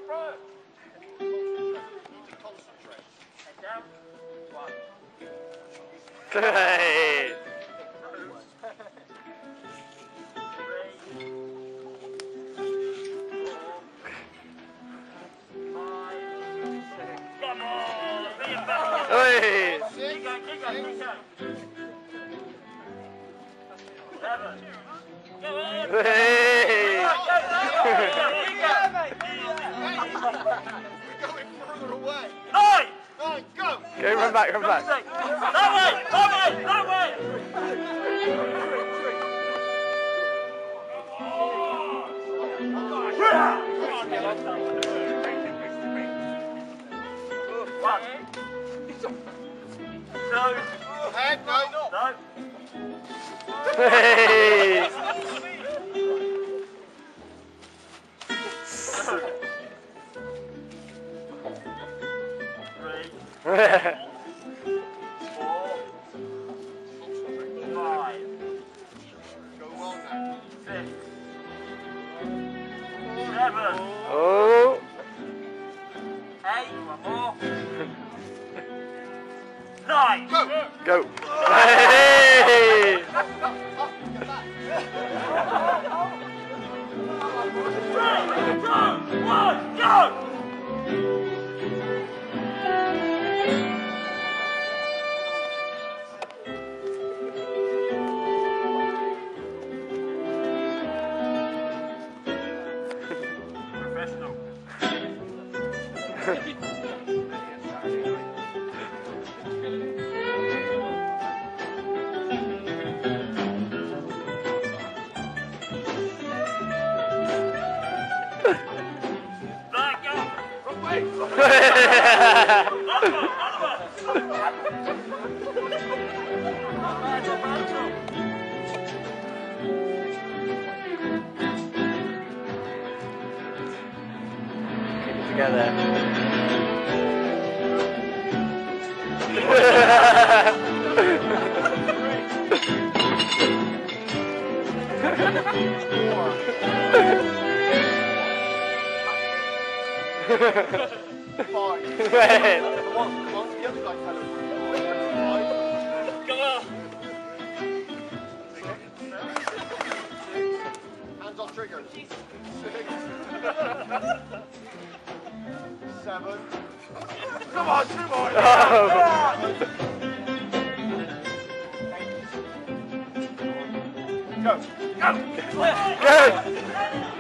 Concentrate. Head down. 1. Hey. 3, 4, 5, 6. Come on! Be a better. Hey. Keep going, keep going, keep going. 7. Go ahead. Hey. We're going further away. 9. 9, go. Okay, run back, run back. That way, that way, that way. One. 2. Head, no. No. Hey. 3, 4, 5. Go well now. 6, 7. Oh. 8. One more. 9. Go. Go. Hey. 3, 2, 1, go. Professional. Back up. Wrong way. Together. Fine. Hey. Once the other guy fell over. Come on. 6. Hands off trigger. 6. 7. Come on, 2 more. Oh. Go. Go. Go.